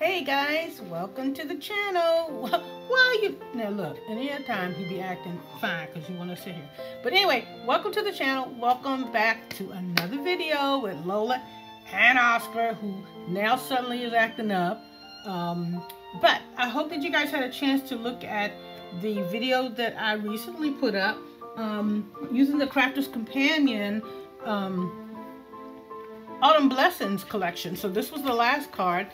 Hey guys, welcome to the channel. Why you now look, any other time he'd be acting fine because you want to sit here. But anyway, welcome to the channel. Welcome back to another video with Lola and Oscar, who now suddenly is acting up. But I hope that you guys had a chance to look at the video that I recently put up using the Crafter's Companion Autumn Blessings collection. So this was the last card.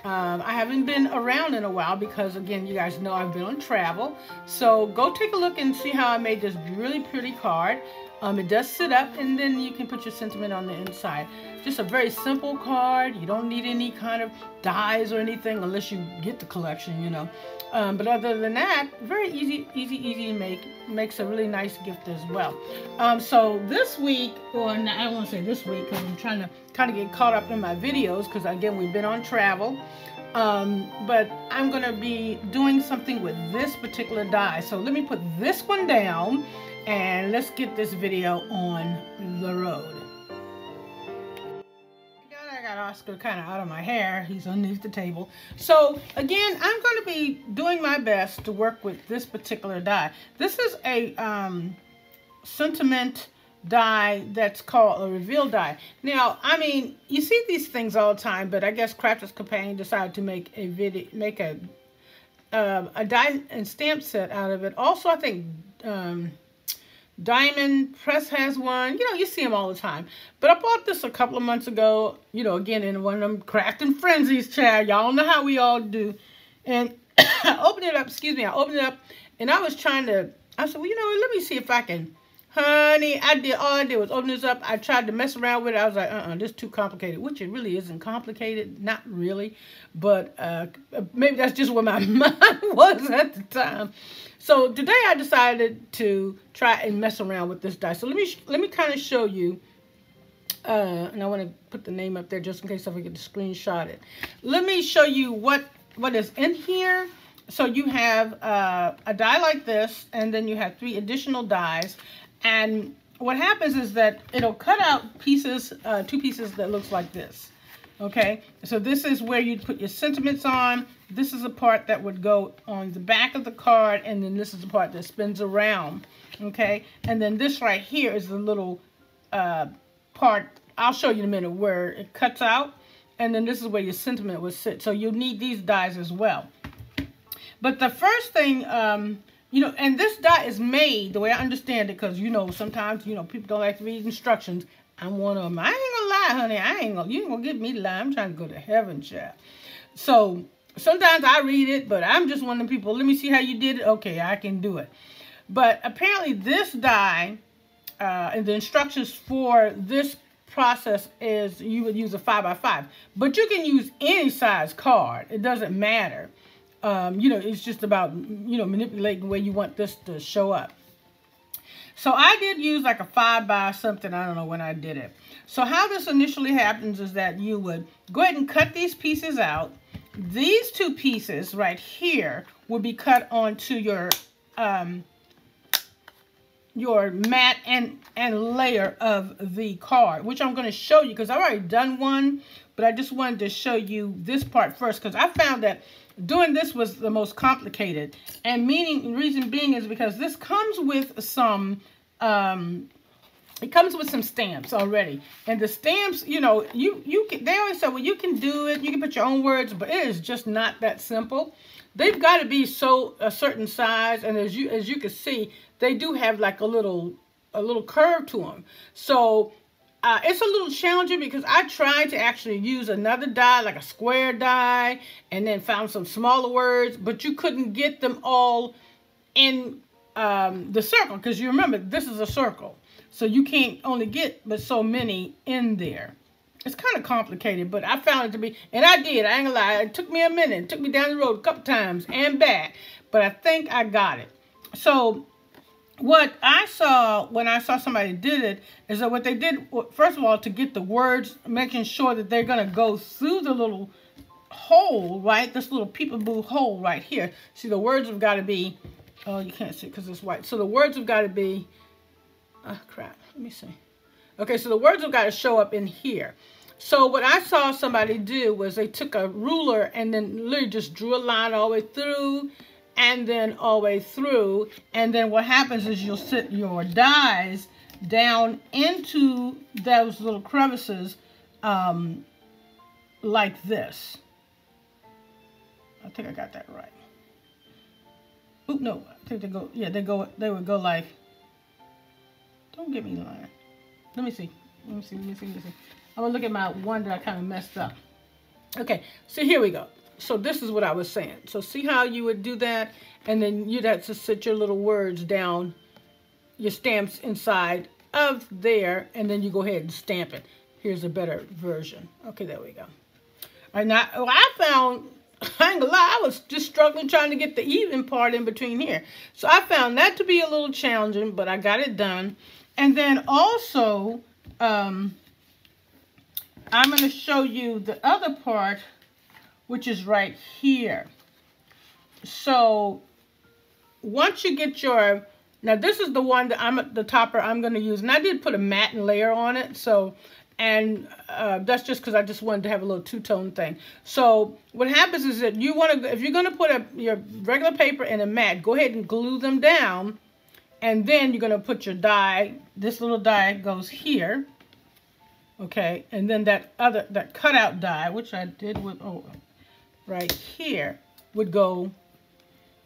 I haven't been around in a while because, again, you guys know I've been on travel. So go take a look and see how I made this really pretty card. It does sit up, and then you can put your sentiment on the inside. Just a very simple card. You don't need any kind of dies or anything unless you get the collection, you know. But other than that, very easy to make. Makes a really nice gift as well. So this week, or I don't want to say this week because I'm trying to kind of get caught up in my videos because, again, we've been on travel. But I'm going to be doing something with this particular die. So let me put this one down and let's get this video on the road. I got Oscar kind of out of my hair. He's underneath the table. So again, I'm going to be doing my best to work with this particular die. This is a sentiment die that's called a reveal die. Now, I mean, you see these things all the time, but I guess Crafter's Companion decided to make a video, make a die and stamp set out of it. Also, I think Diamond Press has one. You know, you see them all the time. But I bought this a couple of months ago, you know, again, in one of them crafting frenzies, child. Y'all know how we all do. And I opened it up, excuse me, I opened it up, and I was trying to, I said, well, you know, let me see if I can, honey, all I did was open this up. I tried to mess around with it. I was like, this is too complicated, which it really isn't complicated. Not really. But maybe that's just where my mind was at the time. So today I decided to try and mess around with this die. So let me kind of show you, and I want to put the name up there just in case I forget to screenshot it. Let me show you what is in here. So you have a die like this, and then you have 3 additional dies. And what happens is that it'll cut out pieces, 2 pieces that looks like this. Okay, so this is where you'd put your sentiments on. This is a part that would go on the back of the card, and then this is the part that spins around. Okay, and then this right here is the little part, I'll show you in a minute, where it cuts out, and then this is where your sentiment would sit. So you'll need these dies as well. But the first thing, you know, and this die is made, the way I understand it, because, you know, sometimes, you know, people don't like to read instructions. I'm one of them. I ain't gonna lie, honey. You ain't gonna get me to lie. I'm trying to go to heaven, child. So sometimes I read it, but I'm just one of the people, let me see how you did it. Okay, I can do it. But apparently this die, and the instructions for this process is you would use a 5x5. But you can use any size card. It doesn't matter. You know, it's just about, you know, manipulating the way you want this to show up. So I did use like a 5 by something. I don't know when I did it. So how this initially happens is that you would go ahead and cut these pieces out. These 2 pieces right here will be cut onto your mat and layer of the card, which I'm going to show you because I've already done one, but I just wanted to show you this part first because I found that doing this was the most complicated, and reason being is because this comes with some it comes with some stamps already, and the stamps, you know, they always say, well, you can do it, you can put your own words, but it is just not that simple. They've got to be a certain size, and as you can see, they do have like a little curve to them. So it's a little challenging because I tried to actually use another die, like a square die, and then found some smaller words, but you couldn't get them all in the circle because you remember this is a circle. So you can't only get but so many in there. It's kind of complicated, but I found it to be, and I did, I ain't gonna lie, it took me a minute. It took me down the road a couple times and back, but I think I got it. So what I saw when I saw somebody did it is that what they did, first of all, to get the words, making sure that they're going to go through the little hole, right? This little peekaboo hole right here. See, the words have got to be, oh, you can't see because it's white. So the words have got to be, oh, crap. Let me see. Okay, so the words have got to show up in here. So what I saw somebody do was they took a ruler and then literally just drew a line all the way through and then all the way through. And then what happens is you'll sit your dies down into those little crevices like this. I think I got that right. Oop, no, I think they go, yeah, they would go like, don't get me lying. Let me see. I'm gonna look at my one that I kind of messed up. Okay, so here we go. So this is what I was saying. So see how you would do that? And then you'd have to sit your little words down, your stamps inside of there, and then you go ahead and stamp it. Here's a better version. Okay, there we go. All right, now I found, I ain't gonna lie, I was just struggling trying to get the even part in between here. So I found that to be a little challenging, but I got it done. And then also, I'm going to show you the other part, which is right here. So once you get your, now this is the one that the topper I'm going to use, and I did put a matte layer on it. So, and that's just because I just wanted to have a little two-tone thing. So what happens is that you want to, if you're going to put your regular paper and a matte, go ahead and glue them down, and then you're going to put your die. This little die goes here. Okay, and then that cutout die, which I did with, right here, would go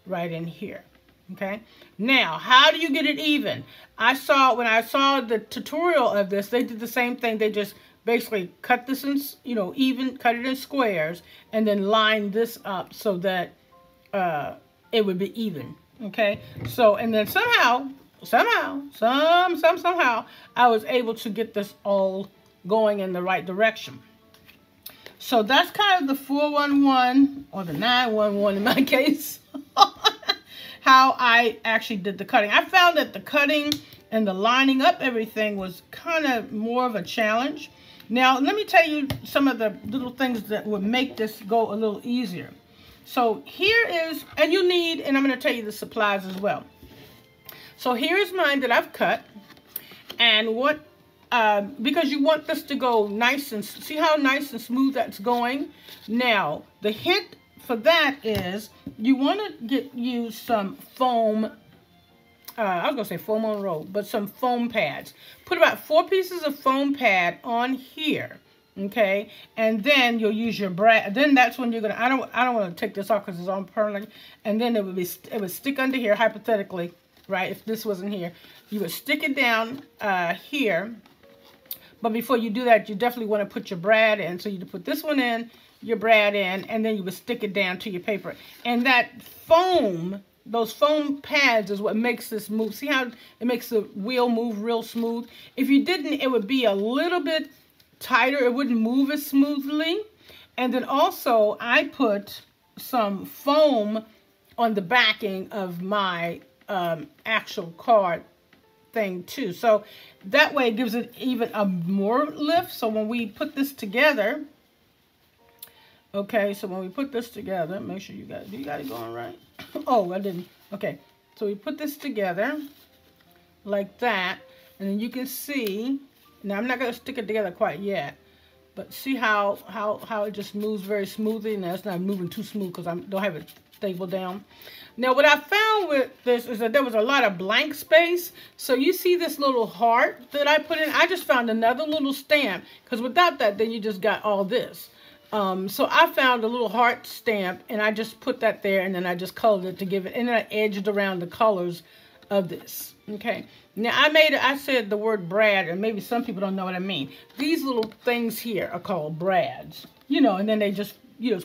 right in here. Okay, now how do you get it even? When I saw the tutorial of this, they did the same thing. They just basically cut this in, even, cut it in squares, and then line this up so that it would be even. Okay, so, and then somehow, I was able to get this all going in the right direction. So that's kind of the 411 or the 911 in my case, how I actually did the cutting. I found that the cutting and the lining up everything was kind of more of a challenge. Now, let me tell you some of the little things that would make this go a little easier. So here is, and you need, and I'm going to tell you the supplies as well. So here's mine that I've cut, and what, because you want this to go nice and, see how nice and smooth that's going? Now, the hint for that is you want to use some foam, I was going to say foam on roll, but some foam pads. Put about 4 pieces of foam pad on here. Okay, and then you'll use your brad. Then that's when you're gonna. I don't want to take this off because it's on permanently. And then it would stick under here hypothetically, right? If this wasn't here, you would stick it down here. But before you do that, you definitely want to put your brad in. So you put this one in, your brad in, and then you would stick it down to your paper. And that foam, those foam pads, is what makes this move. See how it makes the wheel move real smooth? If you didn't, it would be a little bit tighter. It wouldn't move as smoothly. And then also I put some foam on the backing of my actual card thing too, so that way it gives it even a more lift. So when we put this together, okay, so when we put this together, make sure you got it going right. Oh, I didn't. Okay, so we put this together like that, and then you can see. Now, I'm not going to stick it together quite yet, but see how it just moves very smoothly. Now, it's not moving too smooth because I don't have it stable down. Now, what I found with this is that there was a lot of blank space. So you see this little heart that I put in? I just found another little stamp, because without that, then you just got all this. So I found a little heart stamp, and I just put that there, and then I just colored it to give it, and then I edged around the colors of this. Okay, now I said the word brad, and maybe some people don't know what I mean. These little things here are called brads, and then they just,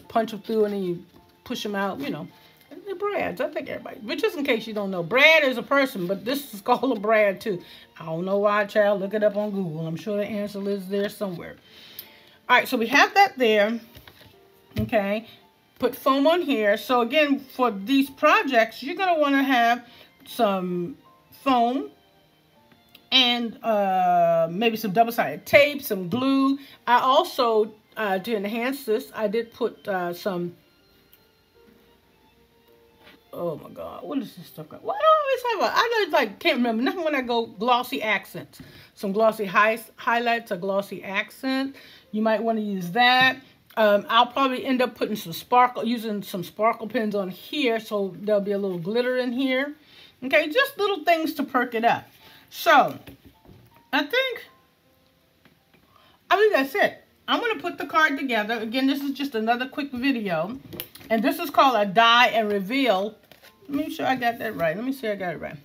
punch them through, and then you push them out, they're brads. I think everybody, but just in case you don't know, brad is a person, but this is called a brad too. I don't know why, child. Look it up on Google. I'm sure the answer is there somewhere. All right, so we have that there. Okay, put foam on here. So again, for these projects, you're going to want to have some foam and maybe some double-sided tape, some glue. I also, to enhance this, I did put some oh my God, what is this stuff called? Why do I always have a, I know it's like, can't remember. Nothing when I go glossy accents. Some glossy highlights, a glossy accent. You might want to use that. I'll probably end up putting some using some sparkle pens on here, so there'll be a little glitter in here. Okay, just little things to perk it up. So, I think that's it. I'm going to put the card together. Again, this is just another quick video. And this is called a die and reveal. Let me make sure I got that right. Let me see if I got it right.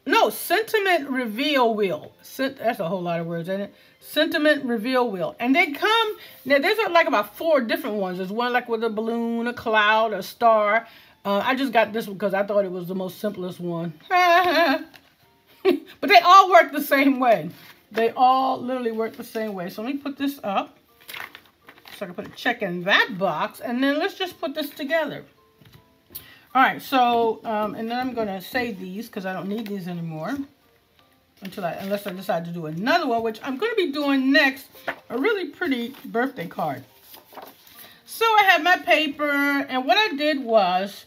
No, sentiment reveal wheel. That's a whole lot of words, isn't it? Sentiment reveal wheel. And they come, now there's like about 4 different ones. There's one like with a balloon, a cloud, a star. I just got this one because I thought it was the most simplest one. But they all work the same way. They all literally work the same way. So let me put this up. So I can put a check in that box. And then let's just put this together. All right, so, and then I'm going to save these because I don't need these anymore. Unless I decide to do another one, which I'm going to be doing next. A really pretty birthday card. So I have my paper. And what I did was,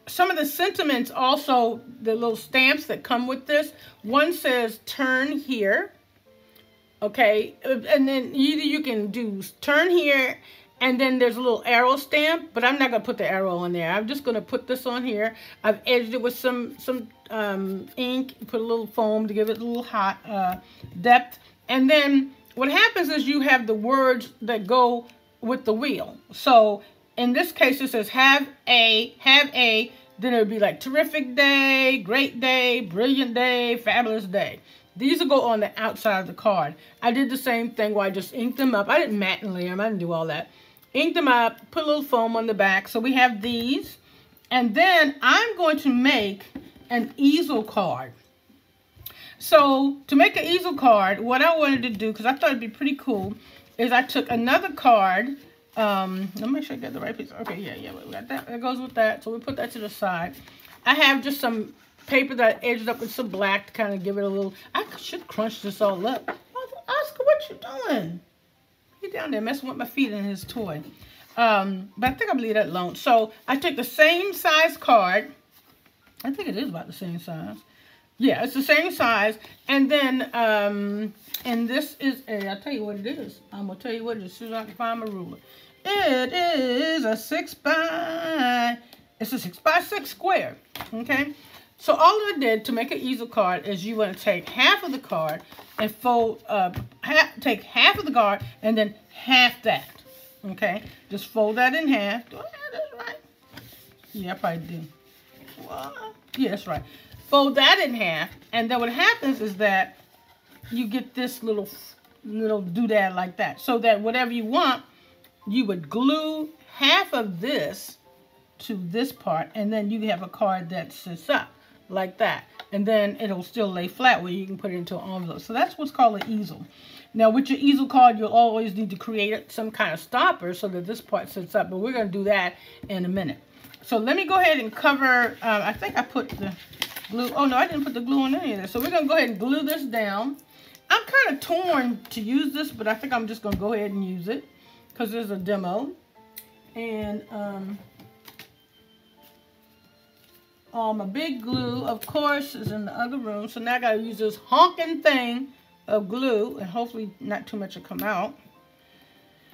some of the sentiments also, the little stamps that come with this. One says, turn here. Okay, and then either you can do turn here, and then there's a little arrow stamp, but I'm not going to put the arrow on there. I'm just going to put this on here. I've edged it with some ink, put a little foam to give it a little hot depth. And then what happens is you have the words that go with the wheel. So in this case, it says have a, then it would be like terrific day, great day, brilliant day, fabulous day. These will go on the outside of the card. I did the same thing where I just inked them up. I didn't matte and layer them. I didn't do all that. Inked them up, put a little foam on the back. So we have these. And then I'm going to make an easel card. So to make an easel card, what I wanted to do, because I thought it'd be pretty cool, is I took another card. Let me make sure I get the right piece. Okay, yeah, we got that. That goes with that. So we put that to the side. I have just some paper that I edged up with some black to kind of give it a little. I should crunch this all up. Oscar, what you doing? He down there messing with my feet in his toy. But I think I'll leave that alone. So I took the same size card. I think it is about the same size. Yeah, it's the same size. And then, and this is I'll tell you what it is. I'm going to tell you what it is as soon as I can find my ruler. It is a 6x6 square. Okay. So all I did to make an easel card is you want to take half of the card and fold, take half of the card and then half that. Okay. Just fold that in half. Do I have this right? Yeah, I probably do. What? Yeah, that's right. Fold that in half, and then what happens is that you get this little doodad like that. So that whatever you want, you would glue half of this to this part, and then you have a card that sits up like that. And then it'll still lay flat where you can put it into an envelope. So that's what's called an easel. Now with your easel card, you'll always need to create some kind of stopper so that this part sits up. But we're going to do that in a minute. So let me go ahead and cover, I think I put the glue. Oh no, I didn't put the glue on any of this. So we're going to go ahead and glue this down. I'm kind of torn to use this, but I think I'm just going to go ahead and use it because there's a demo. And my big glue, of course, is in the other room. So now I got to use this honking thing of glue, and hopefully not too much will come out.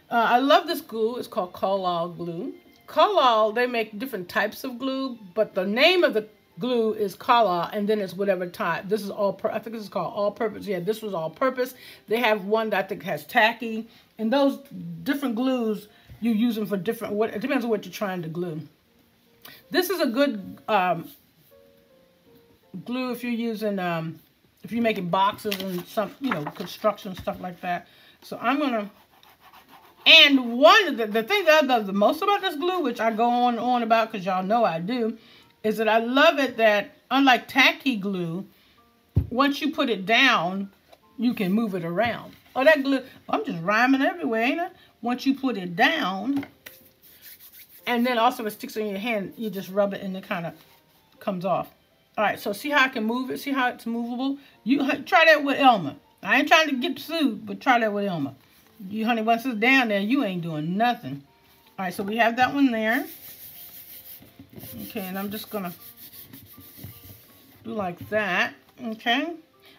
I love this glue. It's called Carlisle glue. Carlisle, they make different types of glue, but the name of the glue is Carlisle, and then it's whatever type. This is I think this is called all-purpose. Yeah, this was all-purpose. They have one that I think has tacky, and those different glues, you use them for different, it depends on what you're trying to glue. This is a good glue if you're using, if you're making boxes and some, construction, stuff like that. So I'm going to, and one of the thing that I love the most about this glue, which I go on and on about because y'all know I do, is that I love it that, unlike tacky glue, once you put it down, you can move it around. Oh, that glue, I'm just rhyming everywhere, ain't I? Once you put it down, and then also it sticks in your hand, you just rub it and it kind of comes off. All right, so see how I can move it? See how it's movable? You try that with Elma. I ain't trying to get sued, but try that with Elma. You, honey, once it's down there, you ain't doing nothing. All right, so we have that one there. Okay, and I'm just gonna do like that. Okay,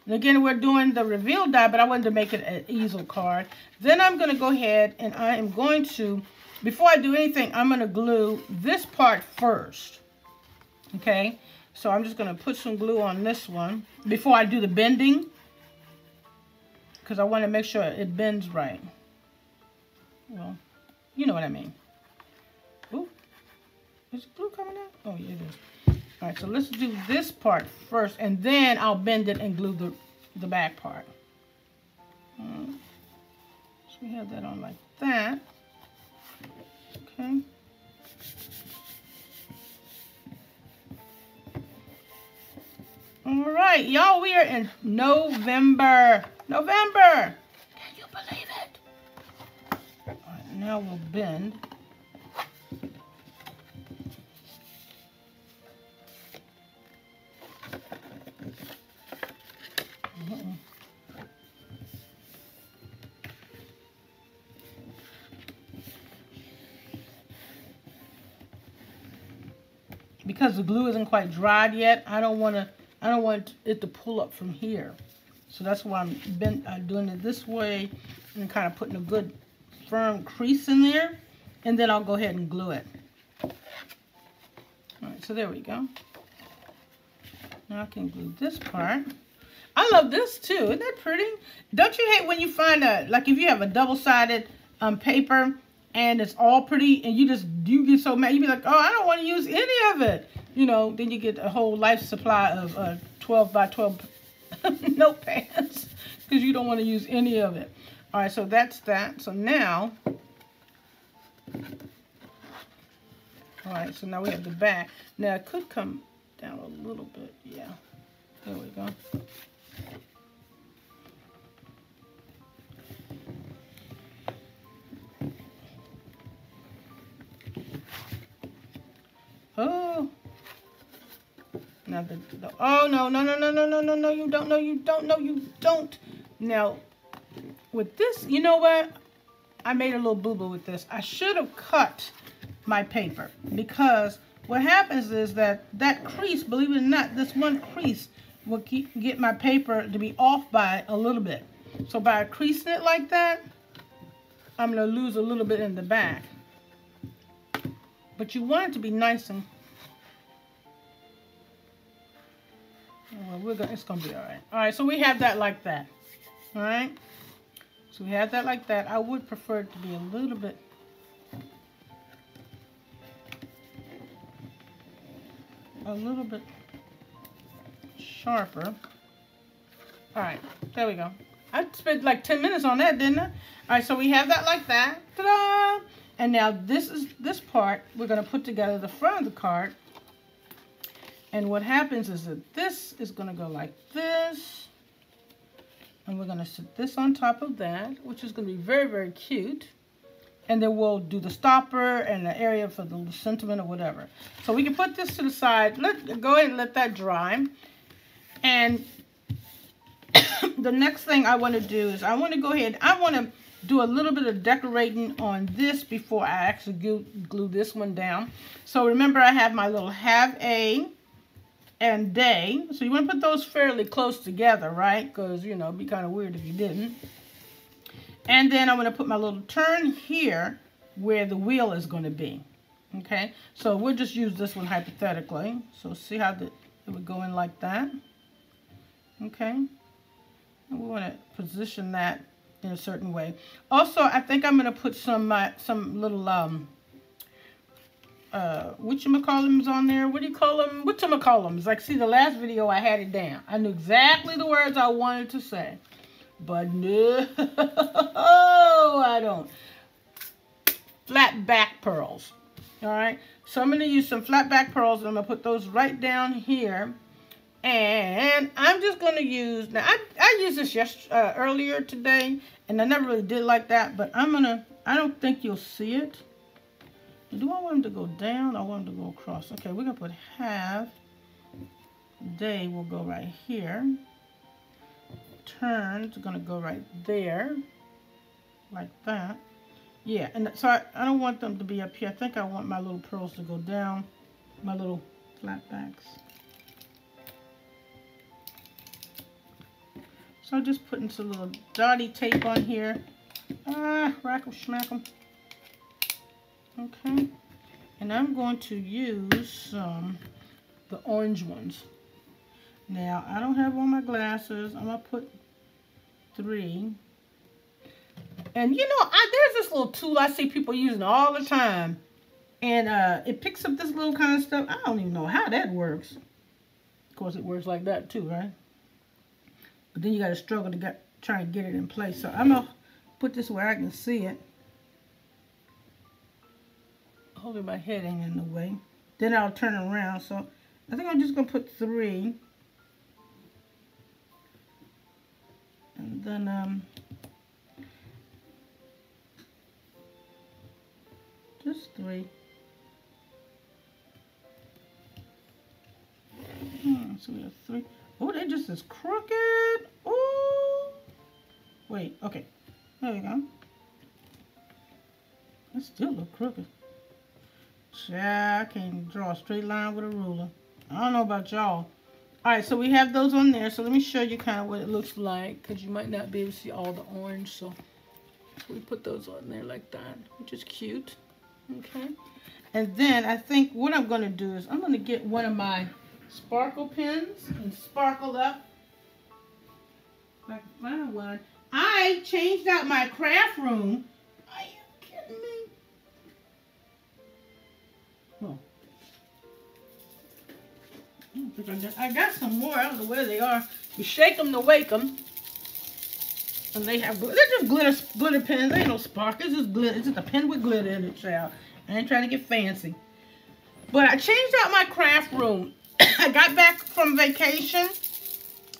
and again, we're doing the reveal die, but I wanted to make it an easel card. Then I'm gonna go ahead and I am going to, before I do anything, I'm gonna glue this part first. Okay, so I'm just gonna put some glue on this one before I do the bending, because I want to make sure it bends right. Well, you know what I mean. Ooh, is glue coming out? Oh, yeah, it is. All right, so let's do this part first, and then I'll bend it and glue the back part. So we have that on like that. Okay. All right, y'all, we are in November. November! Can you believe it? All right, now we'll bend. Because the glue isn't quite dried yet, I don't want it to pull up from here. So that's why I'm doing it this way and kind of putting a good firm crease in there. And then I'll go ahead and glue it. All right, so there we go. Now I can glue this part. I love this too. Isn't that pretty? Don't you hate when you find like if you have a double-sided paper and it's all pretty and you get so mad, you be like, oh, I don't want to use any of it. You know, then you get a whole life supply of 12 by 12 notepads because you don't want to use any of it. All right, so that's that. So now, all right, so now we have the back. Now it could come down a little bit. Yeah, there we go. Oh. Now oh no, you don't. Now with this, you know what? I made a little boo-boo with this. I should have cut my paper because what happens is that crease, believe it or not, this one crease will get my paper to be off by a little bit. So by creasing it like that, I'm gonna lose a little bit in the back. But you want it to be nice and well, it's gonna be all right. All right, so we have that like that. All right, so we have that like that. I would prefer it to be a little bit sharper. All right, there we go. I spent like 10 minutes on that, didn't I? All right, so we have that like that. Ta-da! And now this part we're gonna put together the front of the card. And what happens is that this is going to go like this. And we're going to sit this on top of that, which is going to be very, very cute. And then we'll do the stopper and the area for the sentiment or whatever. So we can put this to the side. Go ahead and let that dry. And the next thing I want to do is I want to go ahead. I want to do a little bit of decorating on this before I actually glue this one down. So remember, I have my little have a and day. So you want to put those fairly close together, right? Because, you know, it'd be kind of weird if you didn't. And then I'm going to put my little turn here where the wheel is going to be. Okay, so we'll just use this one hypothetically. So see how it would go in like that. Okay, and we want to position that in a certain way. Also, I think I'm going to put some little whatchamacallums on there. What do you call them? Whatchamacallums. Like, see, the last video I had it down. I knew exactly the words I wanted to say. But no, I don't. Flat back pearls. All right. So I'm going to use some flat back pearls, and I'm going to put those right down here. And I'm just going to use, now I used this earlier today, and I never really did like that, but I don't think you'll see it. Do I want them to go down? I want them to go across. Okay, we're going to put half. Day will go right here. Turns are going to go right there. Like that. Yeah, and so I don't want them to be up here. I think I want my little pearls to go down, my little flat backs. So I'm just putting some little dotty tape on here. Rack 'em, smack 'em. Okay. And I'm going to use the orange ones. Now, I don't have on my glasses. I'm going to put 3. And you know, there's this little tool I see people using all the time. And it picks up this little kind of stuff. I don't even know how that works. Of course, it works like that too, right? But then you got to struggle to try and get it in place. So I'm going to put this where I can see it. Hopefully my head ain't in the way. Then I'll turn it around. So I think I'm just going to put 3. And then just 3. So we have 3. Oh, they just as crooked. Oh, wait. Okay, there we go. It still look crooked. I can't draw a straight line with a ruler. I don't know about y'all. Alright, so we have those on there. So let me show you kind of what it looks like, because you might not be able to see all the orange. So we put those on there like that, which is cute. Okay. And then I think what I'm going to do is I'm going to get one of my sparkle pens and sparkle up. If I can find one. I changed out my craft room. Are you kidding me? Oh. I don't think I got some more. I don't know where they are. You shake them to wake them. And they have, they're just glitter pens. They ain't no sparkle. It's just glitter. It's just a pen with glitter in it, child. I ain't trying to get fancy. But I changed out my craft room. I got back from vacation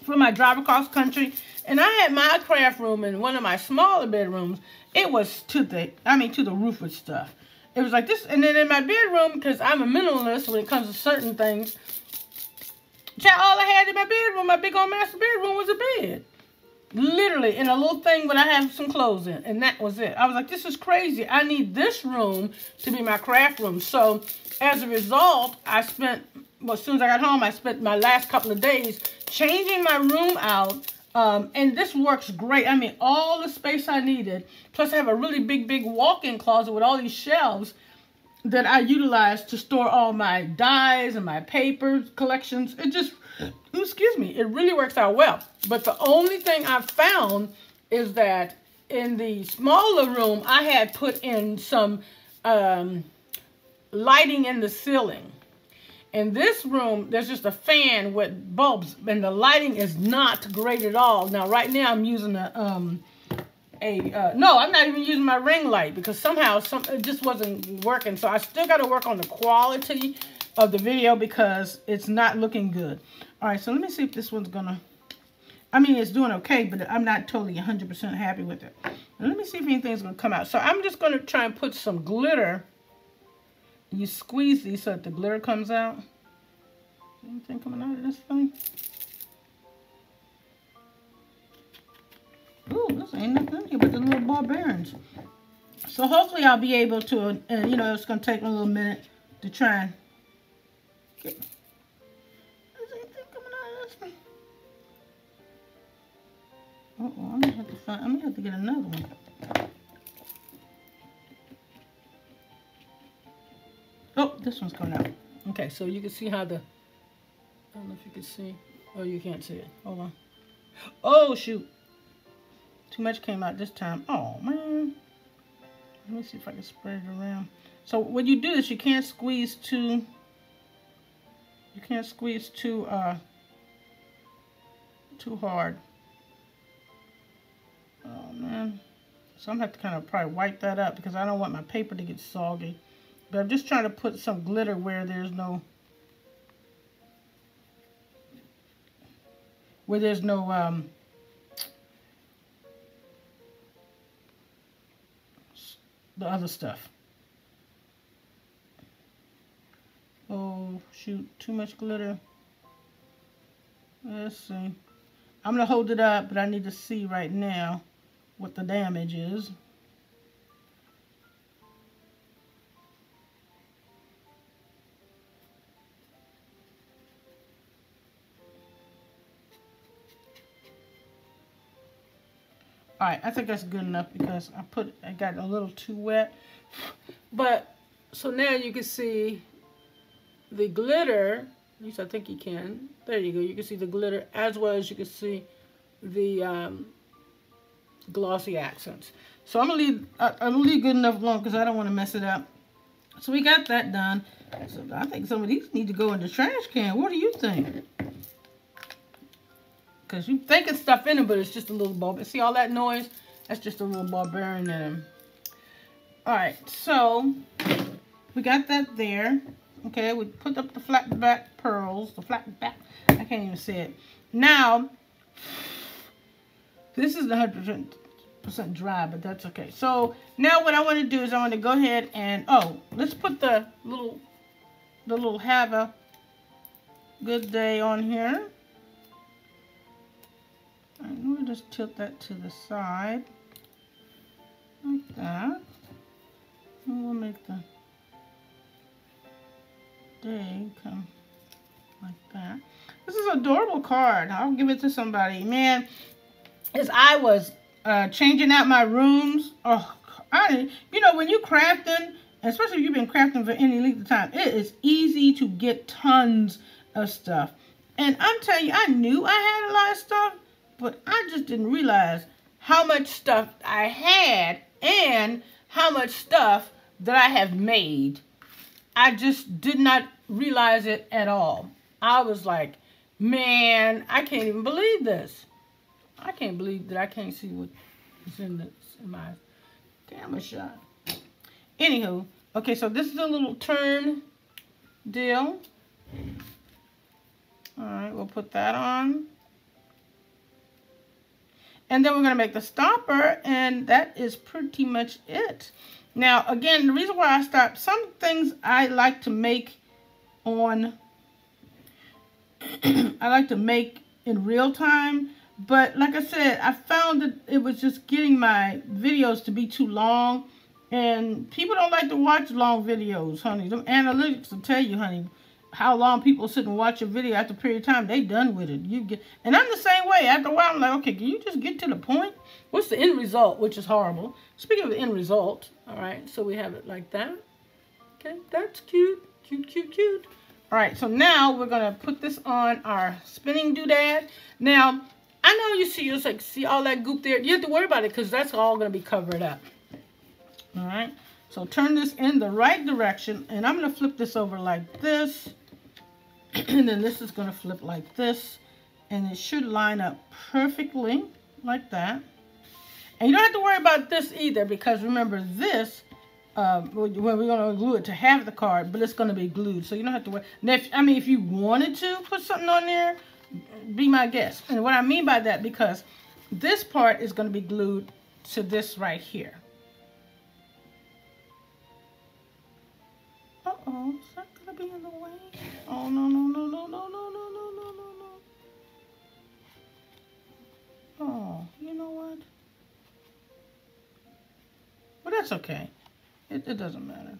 from my drive across country. And I had my craft room in one of my smaller bedrooms. It was to the roof with stuff. It was like this. And then in my bedroom, because I'm a minimalist when it comes to certain things, all I had in my bedroom, my big old master bedroom, was a bed. Literally, in a little thing where I have some clothes in. And that was it. I was like, this is crazy. I need this room to be my craft room. So, as a result, I spent, well, as soon as I got home, I spent my last couple of days changing my room out. And this works great. I mean, all the space I needed. Plus, I have a really big walk-in closet with all these shelves that I utilize to store all my dies and my paper collections. It just, excuse me, it really works out well. But the only thing I've found is that in the smaller room, I had put in some lighting in the ceiling. In this room, there's just a fan with bulbs, and the lighting is not great at all. Now, right now, I'm using no, I'm not even using my ring light because somehow it just wasn't working. So I still got to work on the quality of the video because it's not looking good. All right, so let me see if this one's gonna. I mean, it's doing okay, but I'm not totally 100% happy with it. Now, let me see if anything's gonna come out. So I'm just gonna try and put some glitter. You squeeze these so that the glitter comes out. Anything coming out of this thing? Ooh, this ain't nothing in here but the little ball bearings. So hopefully I'll be able to, you know, it's going to take a little minute to try and get... Is anything coming out of this one? Uh-oh, I'm going to have to get another one. Oh, this one's coming out. Okay, so you can see how the... I don't know if you can see. Oh, you can't see it. Hold on. Oh, shoot. Too much came out this time. Oh, man. Let me see if I can spread it around. So, what you do is you can't squeeze too... You can't squeeze too hard. Oh, man. So, I'm going to have to kind of probably wipe that up because I don't want my paper to get soggy. But I'm just trying to put some glitter where there's no... Where there's no... the other stuff. Oh, shoot. Too much glitter. Let's see. I'm going to hold it up, but I need to see right now what the damage is. All right, I think that's good enough because I got a little too wet. But, so now you can see the glitter. At least I think you can. There you go. You can see the glitter as well as you can see the glossy accents. So I'm gonna leave good enough alone because I don't want to mess it up. So we got that done. So I think some of these need to go in the trash can. What do you think? Because you think it's stuff in it, but it's just a little bulb. See all that noise? That's just a little barbarian in them. All right, so we got that there. Okay, we put up the flat back pearls. The flat back. I can't even say it. Now, this is the 100% dry, but that's okay. So now what I want to do is I want to go ahead and let's put the little have a good day on here. All right, we'll just tilt that to the side like that. And we'll make the day come like that. This is an adorable card. I'll give it to somebody. Man, as I was changing out my rooms, you know, when you're crafting, especially if you've been crafting for any length of time, it is easy to get tons of stuff. And I'm telling you, I knew I had a lot of stuff, but I just didn't realize how much stuff I had and how much stuff that I have made. I just did not realize it at all. I was like, man, I can't even believe this. I can't believe that I can't see what is in my camera shot. Anywho, okay, so this is a little turn deal. All right, we'll put that on. And then we're going to make the stopper, and that is pretty much it. Now, again, the reason why I stopped, some things I like to make on, I like to make in real time. But like I said, I found that it was just getting my videos to be too long. And people don't like to watch long videos, honey. The analytics will tell you, honey, how long people sit and watch a video after a period of time. They done with it. And I'm the same way. After a while, I'm like, okay, can you just get to the point? What's the end result, which is horrible. Speaking of the end result, all right, so we have it like that. Okay, that's cute. Cute, cute, cute. All right, so now we're going to put this on our spinning doodad. Now, I know you see all that goop there. You have to worry about it because that's all going to be covered up. All right, so turn this in the right direction, and I'm going to flip this over like this. And then this is going to flip like this, and it should line up perfectly like that. And you don't have to worry about this either, because remember this, we're going to glue it to half the card, but it's going to be glued, so you don't have to worry. Now, if you wanted to put something on there, be my guest. And what I mean by that, because this part is going to be glued to this right here. Uh-oh, is that going to be in the way? Oh, no, no, no, no, no, no, no, no, no, no, no. Oh, you know what? But that's okay. It doesn't matter.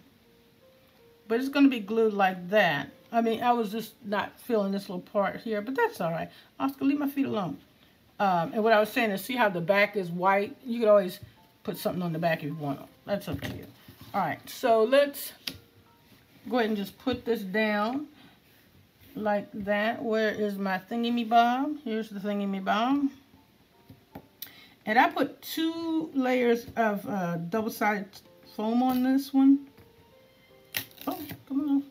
But it's going to be glued like that. I mean, I was just not feeling this little part here, but that's all right. Oscar, leave my feet alone. And what I was saying is, see how the back is white? You could always put something on the back if you want. That's up to you. All right, so let's go ahead and just put this down like that. Where is my thingy-me-bob? Here's the thingy-me-bob. And I put 2 layers of double-sided foam on this one. Oh, come on.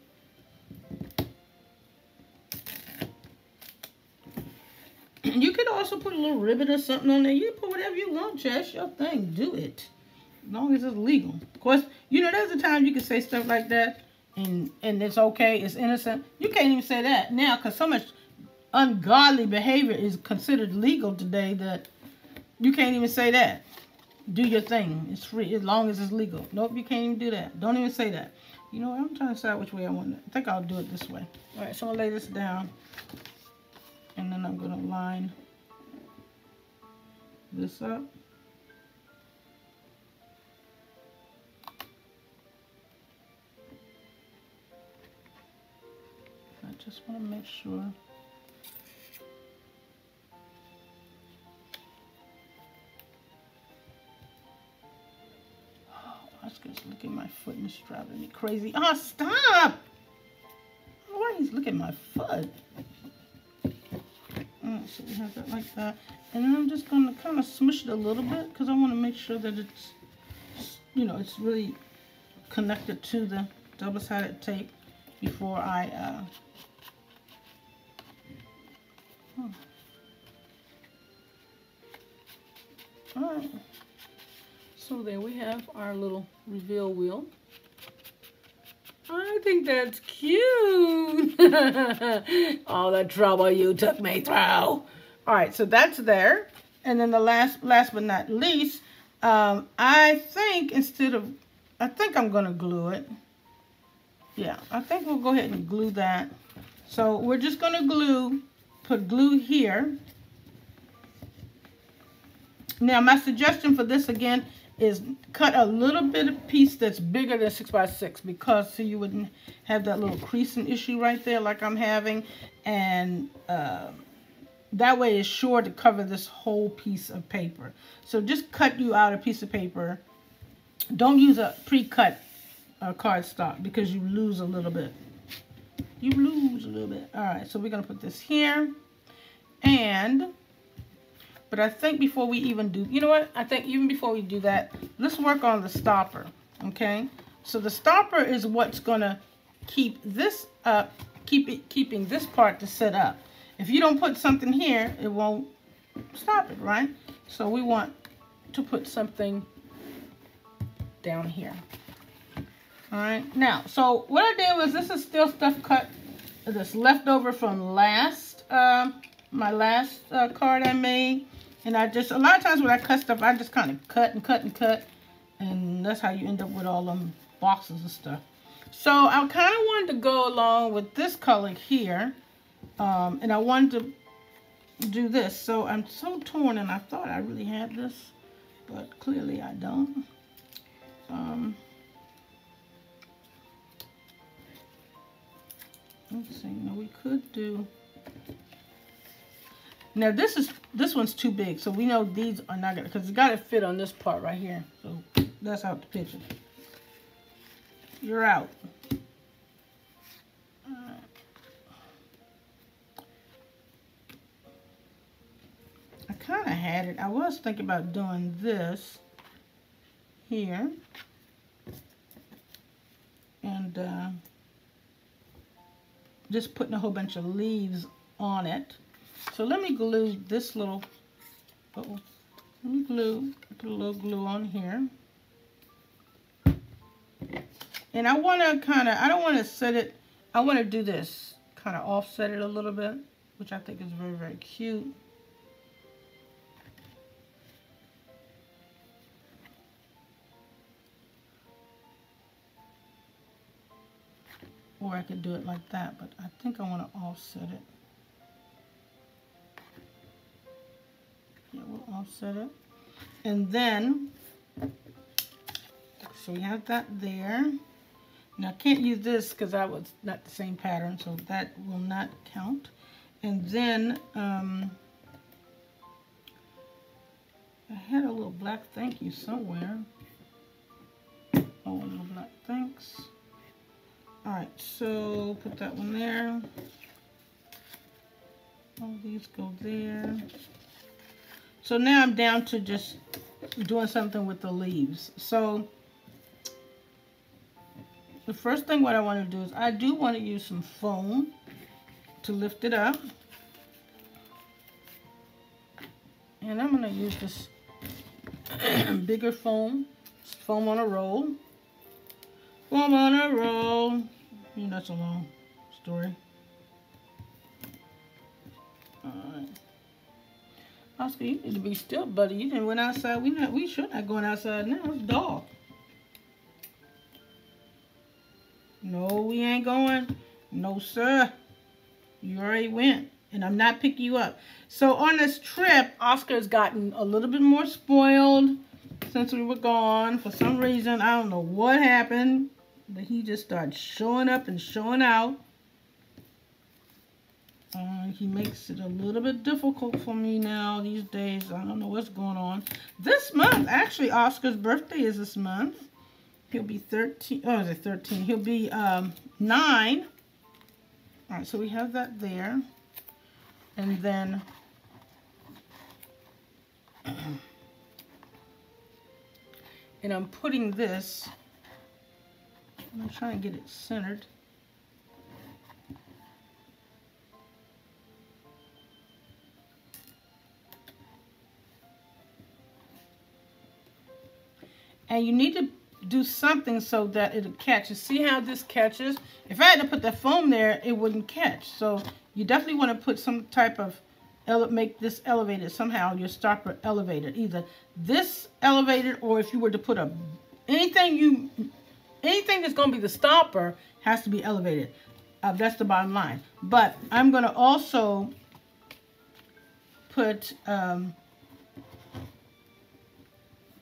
You could also put a little ribbon or something on there. You can put whatever you want, Chess. Your thing. Do it. As long as it's legal. Of course, you know, there's a time you can say stuff like that and it's okay, it's innocent. You can't even say that now because so much ungodly behavior is considered legal today that you can't even say that. Do your thing. It's free as long as it's legal. Nope, you can't even do that. Don't even say that. You know what? I'm trying to decide which way I want it. I think I'll do it this way. All right, so I'm going to lay this down. And then I'm going to line this up. I just want to make sure. He's looking at my foot and it's driving me crazy. Oh, stop! Why he's looking at my foot? Alright, so we have that like that. And then I'm just going to kind of smush it a little bit because I want to make sure that it's, you know, it's really connected to the double-sided tape before I, Alright. So there we have our little reveal wheel. I think that's cute. All the trouble you took me through. All right, so that's there. And then the last but not least, I think I'm going to glue it. Yeah, I think we'll go ahead and glue that. So we're just going to put glue here. Now, my suggestion for this, again, is cut a little bit of piece that's bigger than 6x6 because so you wouldn't have that little creasing issue right there like I'm having. And that way it's sure to cover this whole piece of paper. So just cut you out a piece of paper. Don't use a pre-cut cardstock because you lose a little bit. You lose a little bit. All right, so we're going to put this here. But I think before we even do, you know what? I think even before we do that, let's work on the stopper, okay? So the stopper is what's gonna keep this up, keeping this part to sit up. If you don't put something here, it won't stop it, right? So we want to put something down here. All right, now, so what I did was, this is still stuff cut that's left over from my last card I made. And a lot of times when I cut stuff, I just kind of cut and cut and cut. And that's how you end up with all them boxes and stuff. So I kind of wanted to go along with this color here. And I wanted to do this. So I'm so torn, and I thought I really had this. But clearly I don't. Let's see. Now we could do... Now this one's too big, so we know these are not gonna, because it's gotta fit on this part right here. So that's out the picture. You're out. I kind of had it. I was thinking about doing this here, and just putting a whole bunch of leaves on it. So let me glue this little, let me put a little glue on here. And I want to I don't want to set it, I want to do this, kind of offset it a little bit, which I think is very, very cute. Or I could do it like that, but I think I want to offset it. Yeah, we'll offset it. And then, so we have that there. Now I can't use this because that was not the same pattern, so that will not count. And then, I had a little black thank you somewhere. Oh, a little black thanks. Alright, so put that one there. All these go there. So now I'm down to just doing something with the leaves. So the first thing what I want to do is I do want to use some foam to lift it up. And I'm going to use this bigger foam on a roll. Foam on a roll. You know, that's a long story. Alright. Oscar, you need to be still, buddy. You didn't went outside. We should not going outside now. It's dark. No, we ain't going. No, sir. You already went. And I'm not picking you up. So on this trip, Oscar's gotten a little bit more spoiled since we were gone. For some reason, I don't know what happened, but he just started showing up and showing out. He makes it a little bit difficult for me now these days. I don't know what's going on. This month, actually, Oscar's birthday is this month. He'll be 13. Oh, is it 13? He'll be 9. All right, so we have that there. And then and I'm putting this, I'm trying to get it centered. And you need to do something so that it'll catch. You see how this catches? If I had to put the foam there, it wouldn't catch. So you definitely want to put some type of, make this elevated somehow, your stopper elevated. Either this elevated, or if you were to put anything that's going to be the stopper has to be elevated. That's the bottom line. But I'm going to also put,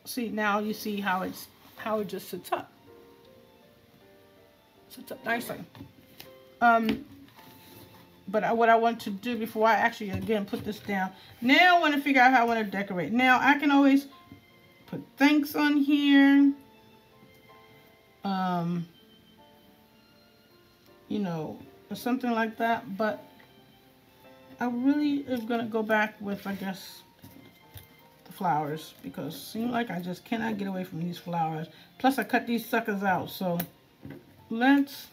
see, now you see how it just sits up. Sits up nicely. But what I want to do before I actually, again, put this down, now I want to figure out how I want to decorate. Now, I can always put thanks on here. You know, or something like that. But I really am going to go back with, I guess, the flowers. Because it seems like I just cannot get away from these flowers. Plus, I cut these suckers out. So, let's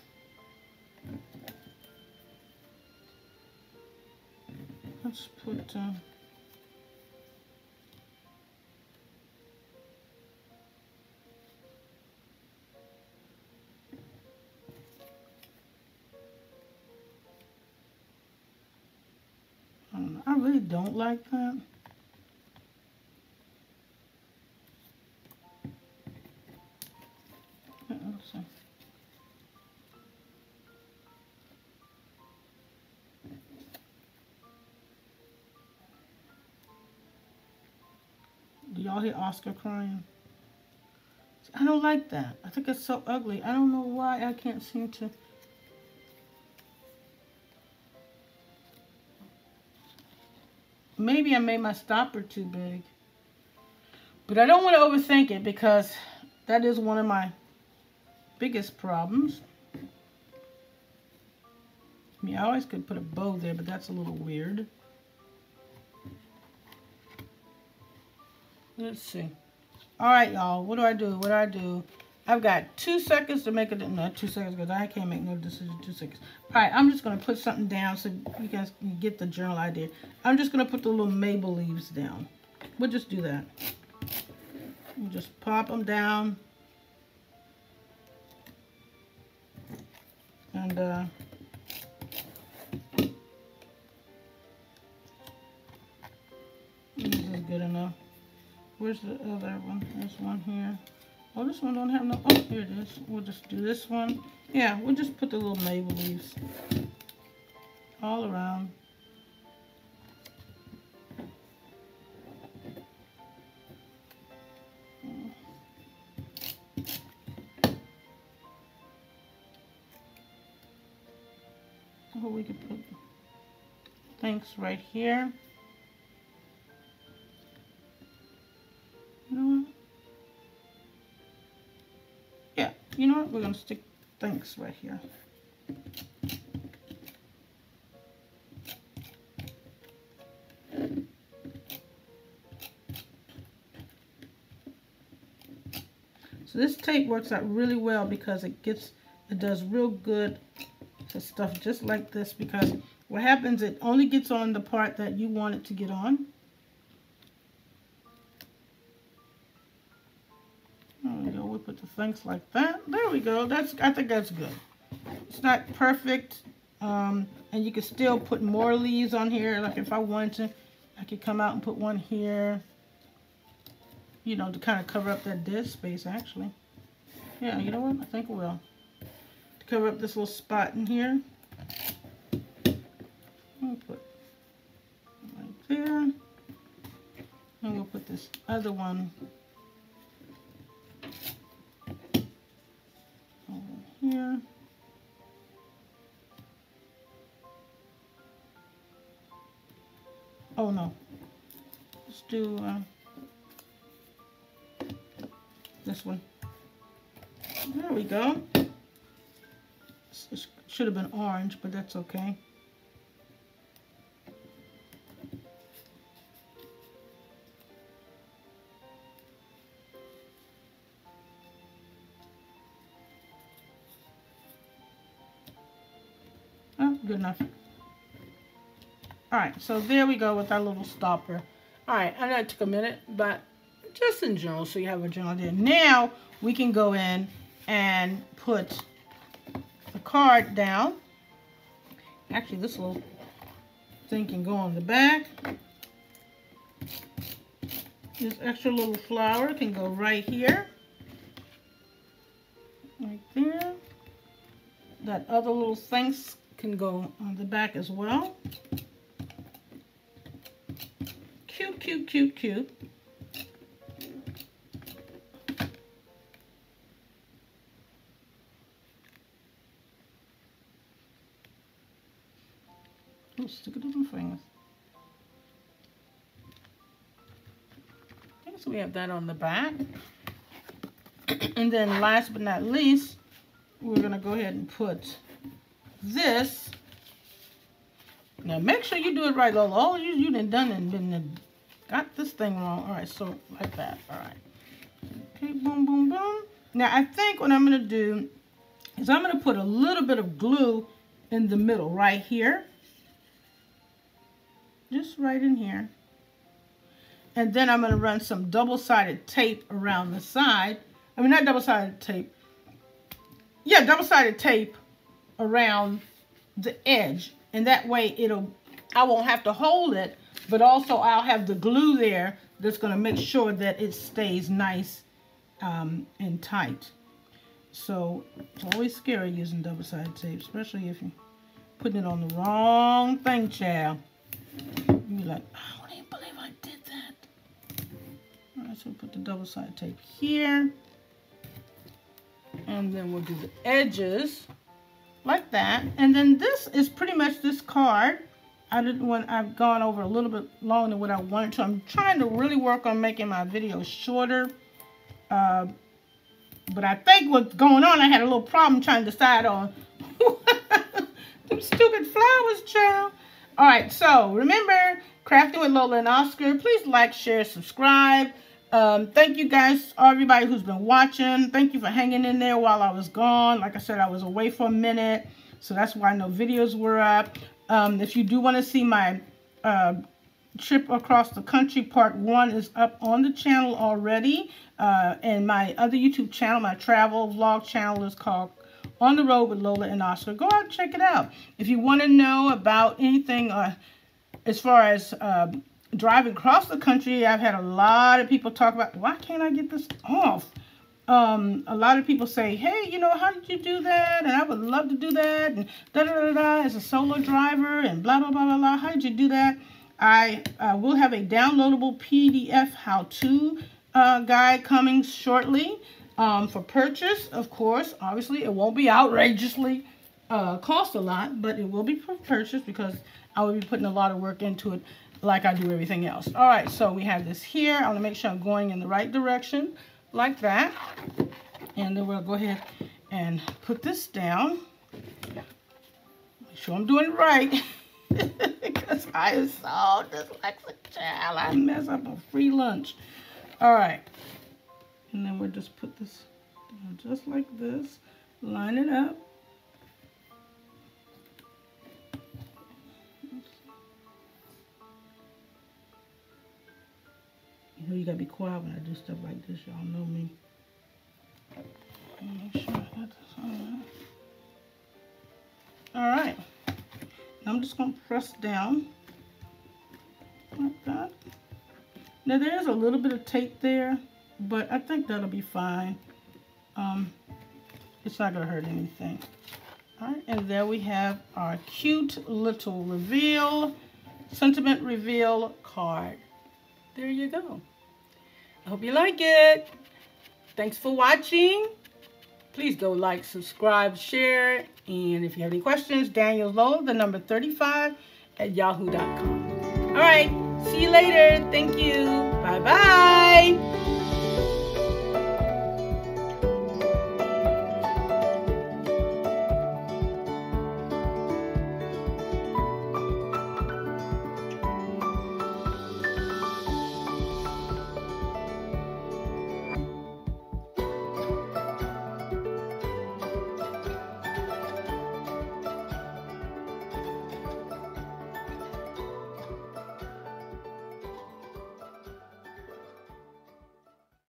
put I really don't like that. Do y'all hear Oscar crying? I don't like that. I think it's so ugly. I don't know why I can't seem to. Maybe I made my stopper too big. But I don't want to overthink it because that is one of my biggest problems. I mean, I always could put a bow there, but that's a little weird. Let's see. All right, y'all. What do I do? What do I do? I've got 2 seconds to make it. No, 2 seconds because I can't make no decision in 2 seconds. All right, I'm just going to put something down so you guys can get the general idea. I'm just going to put the little maple leaves down. We'll just do that. We'll just pop them down. And this is good enough. Where's the other one? There's one here. Oh, this one don't have no. Oh, here it is. We'll just do this one. Yeah, we'll just put the little maple leaves all around. Oh, we could put thanks right here. You know what? Yeah, you know what? We're going to stick thanks right here. So this tape works out really well because it does real good to stuff just like this, because what happens, it only gets on the part that you want it to get on. There we go. We'll put the things like that. There we go. I think that's good. It's not perfect, and you can still put more leaves on here. Like if I wanted to, I could come out and put one here, you know, to kind of cover up that dead space, actually. Yeah, you know what? I think I will. To cover up this little spot in here. We'll put right there. And we'll put this other one over here. Oh no. Let's do this one. There we go. It should have been orange, but that's okay. Oh, good enough. All right, so there we go with our little stopper. All right, I know it took a minute, but just in general, so you have a general idea. Now we can go in and put the card down. Actually, this little thing can go on the back. This extra little flower can go right here. Right there. That other little thing can go on the back as well. Cute, cute, cute, cute. Oh, stick it to my fingers. Okay, so we have that on the back. And then last but not least, we're going to go ahead and put this. Now make sure you do it right, Lola. All you done and been got this thing wrong. All right, so like that. All right. Okay, boom, boom, boom. Now I think what I'm going to do is I'm going to put a little bit of glue in the middle right here. Just right in here. And then I'm going to run some double-sided tape around the side. I mean, not double-sided tape. Yeah, double-sided tape around the edge. And that way I won't have to hold it, but also I'll have the glue there that's going to make sure that it stays nice and tight. So it's always scary using double-sided tape, especially if you're putting it on the wrong thing, child. You're like, oh, I can't believe I did that. All right, so we'll put the double-sided tape here. And then we'll do the edges like that. And then this is pretty much this card. I've gone over a little bit longer than what I wanted to. I'm trying to really work on making my videos shorter. But I think what's going on, I had a little problem trying to decide on them stupid flowers, child. All right, so remember, Crafting with Lola and Oscar. Please like, share, subscribe. Thank you guys, everybody who's been watching. Thank you for hanging in there while I was gone. Like I said, I was away for a minute, so that's why no videos were up. If you do want to see my trip across the country, part 1 is up on the channel already. And my other YouTube channel, my travel vlog channel, is called On the Road with Lola and Oscar. Go out and check it out. If you want to know about anything as far as driving across the country, I've had a lot of people talk about, why can't I get this off? A lot of people say, hey, you know, how did you do that? And I would love to do that. And da-da-da-da, as a solo driver and blah, blah, blah, blah, blah. How did you do that? I will have a downloadable PDF how-to guide coming shortly for purchase, of course. Obviously, it won't be outrageously cost a lot, but it will be for purchase because I will be putting a lot of work into it like I do everything else. All right, so we have this here. I want to make sure I'm going in the right direction like that. And then we'll go ahead and put this down. Make sure I'm doing it right. Because I am so dyslexic, child. I mess up a free lunch. All right. And then we'll just put this down just like this. Line it up. You know you gotta be quiet when I do stuff like this. Y'all know me. Make sure I got this on. All right. I'm just going to press down like that. Now there's a little bit of tape there, but I think that'll be fine. It's not going to hurt anything. All right, and there we have our cute little reveal, sentiment reveal card. There you go. I hope you like it. Thanks for watching. Please go like, subscribe, share, and if you have any questions, Daniel Lola, the number 35 at yahoo.com. All right, see you later. Thank you. Bye-bye.